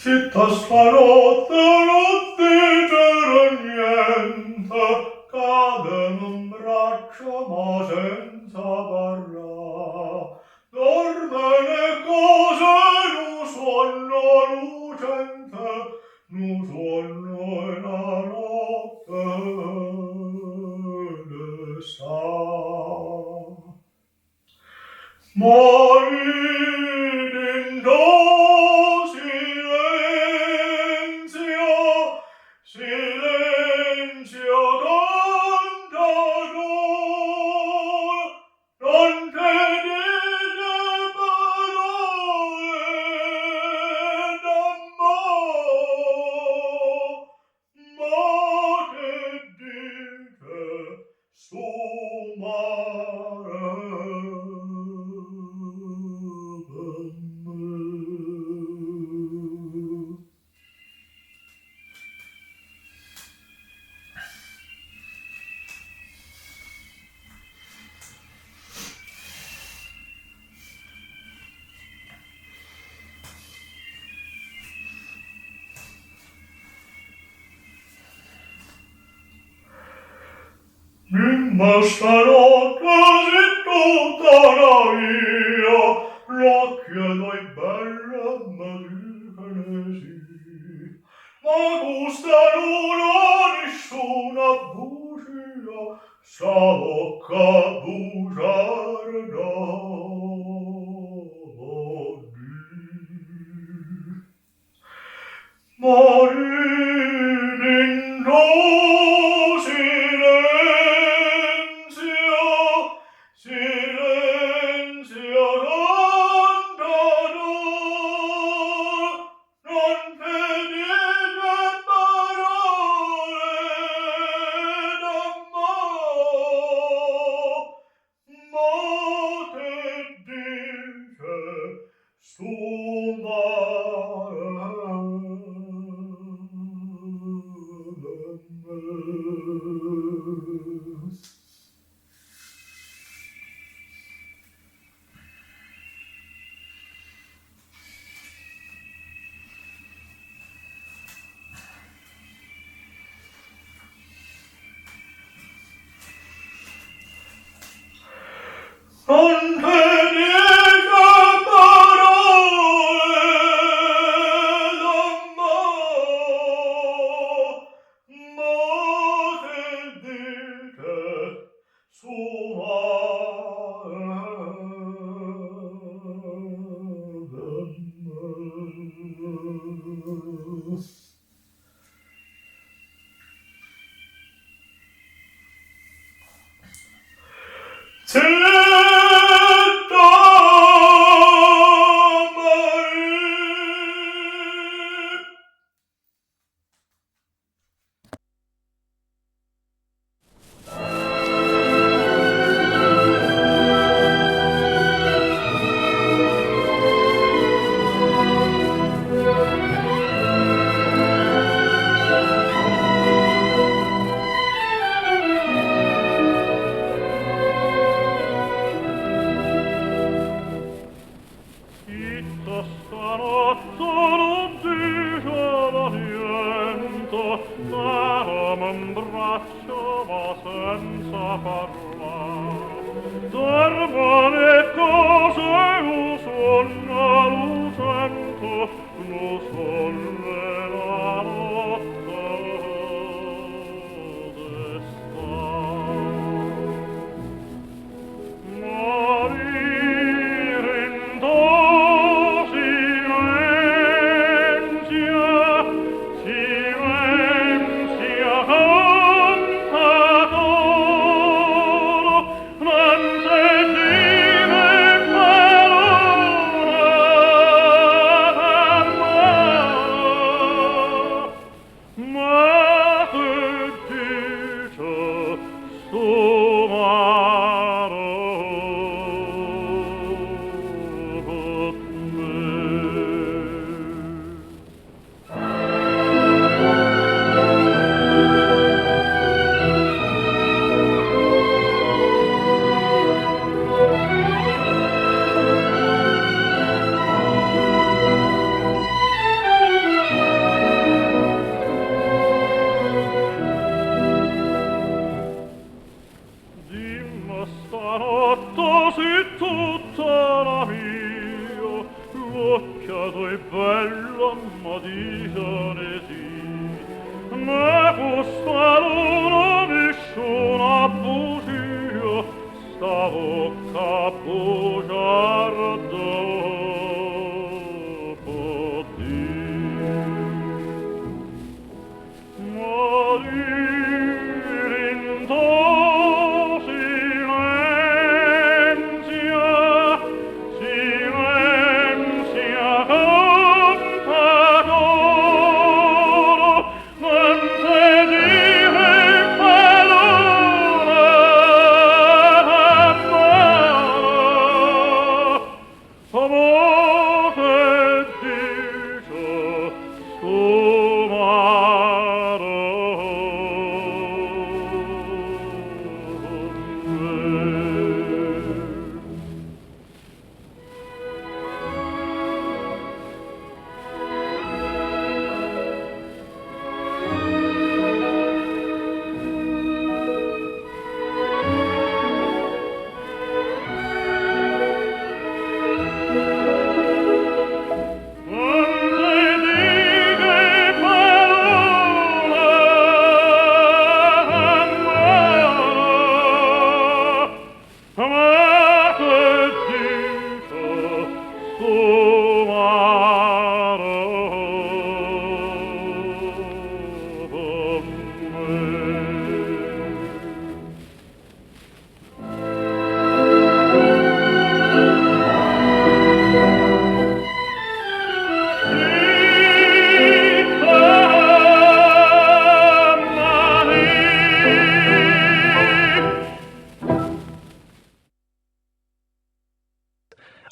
Zitta stanotte, notte c'era niente, cade in un braccio ma senza parlar. Dorme le cose in un sonno lucente, in un sonno e la notte le sta. Morir in silenzio cantore, non te dite parole d'amore, ma che dite sto mare. Dimma stanotte se tutta la via, l'occhio dai bella ma dicono sì. Ma questa luna nessuna bugia, sta bocca bugiarda di. Morir in silenzio cantore, non te dite parole d'amore, ma te dice sto mare. Non te dica parole d'amore, ma te dica suave. Silenzio quasi tutta la mia, l'occhiato è bella ma dice sì, ne questa luna nessuna bugia, sta bocca a bugiar dopo te. Ma dire in to silenzia cantore, mentre dire parole amore dice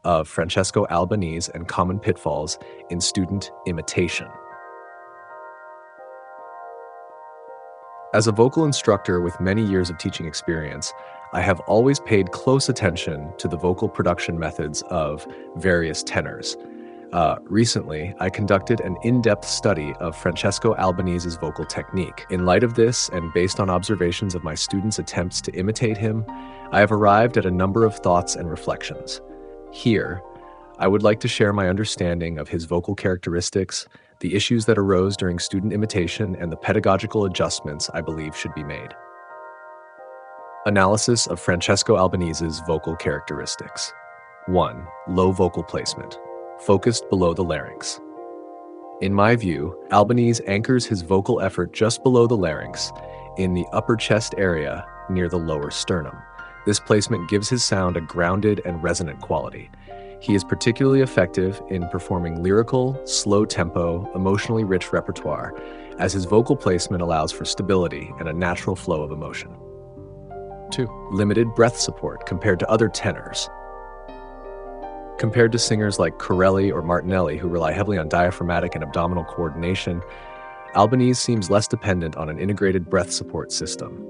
of Francesco Albanese and common pitfalls in student imitation. As a vocal instructor with many years of teaching experience, I have always paid close attention to the vocal production methods of various tenors. Recently, I conducted an in-depth study of Francesco Albanese's vocal technique. In light of this, and based on observations of my students' attempts to imitate him, I have arrived at a number of thoughts and reflections. Here, I would like to share my understanding of his vocal characteristics, the issues that arose during student imitation, and the pedagogical adjustments I believe should be made. Analysis of Francesco Albanese's vocal characteristics. 1. Low vocal placement, focused below the larynx. In my view, Albanese anchors his vocal effort just below the larynx, in the upper chest area near the lower sternum. This placement gives his sound a grounded and resonant quality. He is particularly effective in performing lyrical, slow-tempo, emotionally rich repertoire, as his vocal placement allows for stability and a natural flow of emotion. 2. Limited breath support compared to other tenors. Compared to singers like Corelli or Martinelli, who rely heavily on diaphragmatic and abdominal coordination, Albanese seems less dependent on an integrated breath support system.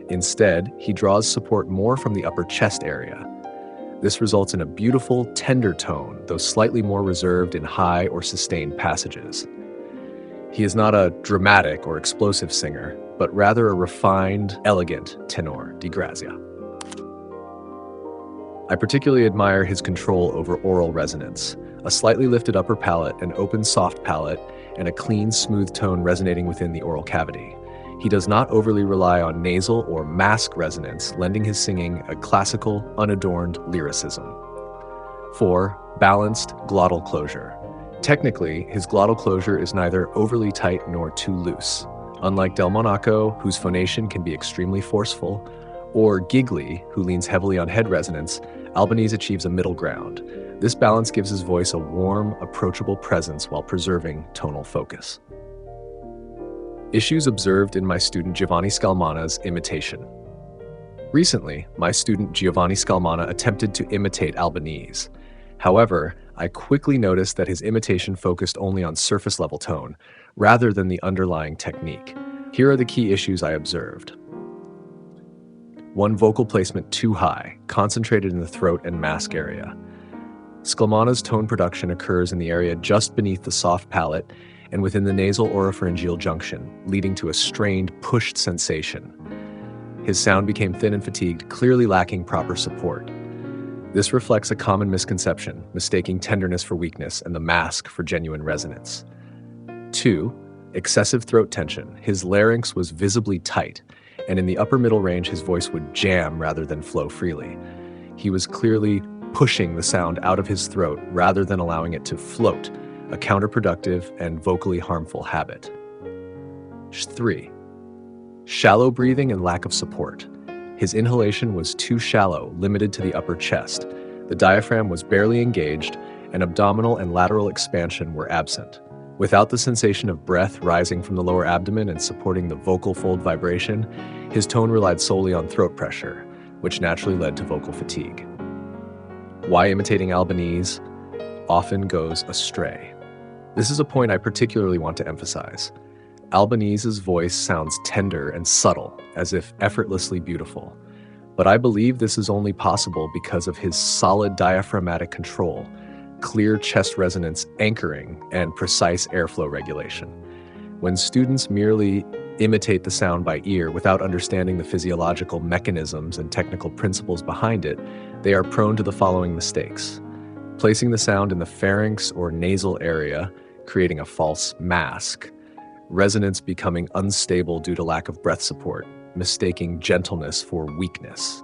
Instead, he draws support more from the upper chest area. This results in a beautiful, tender tone, though slightly more reserved in high or sustained passages. He is not a dramatic or explosive singer, but rather a refined, elegant tenor, di grazia. I particularly admire his control over oral resonance, a slightly lifted upper palate, an open soft palate, and a clean, smooth tone resonating within the oral cavity. He does not overly rely on nasal or mask resonance, lending his singing a classical, unadorned lyricism. 4. Balanced glottal closure. Technically, his glottal closure is neither overly tight nor too loose. Unlike Del Monaco, whose phonation can be extremely forceful, or Gigli, who leans heavily on head resonance, Albanese achieves a middle ground. This balance gives his voice a warm, approachable presence while preserving tonal focus. Issues observed in my student Giovanni Scalmana's imitation. Recently, my student Giovanni Scalmana attempted to imitate Albanese. However, I quickly noticed that his imitation focused only on surface-level tone, rather than the underlying technique. Here are the key issues I observed. 1. Vocal placement too high, concentrated in the throat and mask area. Scalmana's tone production occurs in the area just beneath the soft palate and within the nasal oropharyngeal junction, leading to a strained, pushed sensation. His sound became thin and fatigued, clearly lacking proper support. This reflects a common misconception, mistaking tenderness for weakness and the mask for genuine resonance. 2. Excessive throat tension. His larynx was visibly tight, and in the upper middle range his voice would jam rather than flow freely. He was clearly pushing the sound out of his throat rather than allowing it to float, a counterproductive and vocally harmful habit. 3. Shallow breathing and lack of support. His inhalation was too shallow, limited to the upper chest. The diaphragm was barely engaged, and abdominal and lateral expansion were absent. Without the sensation of breath rising from the lower abdomen and supporting the vocal fold vibration, his tone relied solely on throat pressure, which naturally led to vocal fatigue. Why imitating Albanese often goes astray. This is a point I particularly want to emphasize. Albanese's voice sounds tender and subtle, as if effortlessly beautiful. But I believe this is only possible because of his solid diaphragmatic control, clear chest resonance anchoring, and precise airflow regulation. When students merely imitate the sound by ear without understanding the physiological mechanisms and technical principles behind it, they are prone to the following mistakes. Placing the sound in the pharynx or nasal area, creating a false mask. Resonance becoming unstable due to lack of breath support, mistaking gentleness for weakness.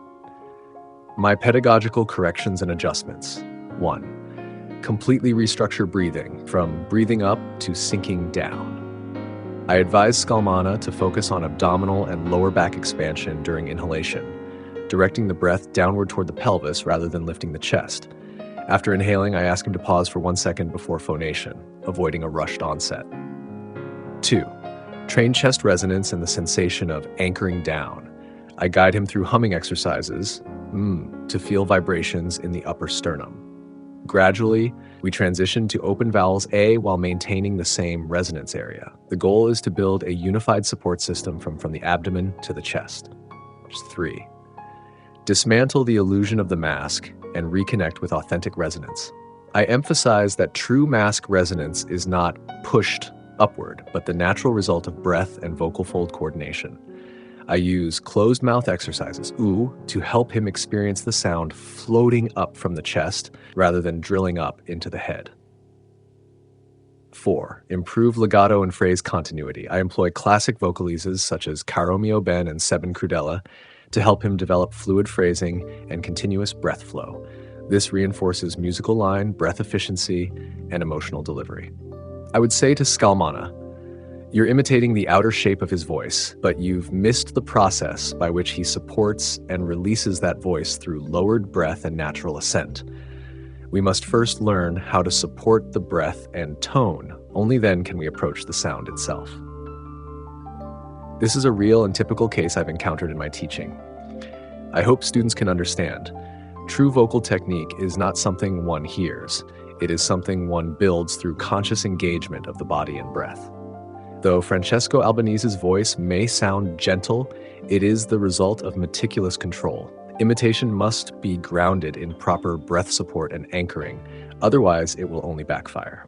My pedagogical corrections and adjustments. 1. Completely restructure breathing, from breathing up to sinking down. I advise Scalmana to focus on abdominal and lower back expansion during inhalation, directing the breath downward toward the pelvis rather than lifting the chest. After inhaling, I ask him to pause for 1 second before phonation, avoiding a rushed onset. 2. Train chest resonance and the sensation of anchoring down. I guide him through humming exercises, to feel vibrations in the upper sternum. Gradually, we transition to open vowels A while maintaining the same resonance area. The goal is to build a unified support system from the abdomen to the chest. 3. Dismantle the illusion of the mask and reconnect with authentic resonance. I emphasize that true mask resonance is not pushed upward, but the natural result of breath and vocal fold coordination. I use closed mouth exercises, to help him experience the sound floating up from the chest rather than drilling up into the head. 4. Improve legato and phrase continuity. I employ classic vocalises such as Caro mio ben and Seben crudela to help him develop fluid phrasing and continuous breath flow. This reinforces musical line, breath efficiency, and emotional delivery. I would say to Scalmana, you're imitating the outer shape of his voice, but you've missed the process by which he supports and releases that voice through lowered breath and natural ascent. We must first learn how to support the breath and tone. Only then can we approach the sound itself. This is a real and typical case I've encountered in my teaching. I hope students can understand. True vocal technique is not something one hears. It is something one builds through conscious engagement of the body and breath. Though Francesco Albanese's voice may sound gentle, it is the result of meticulous control. Imitation must be grounded in proper breath support and anchoring, otherwise it will only backfire.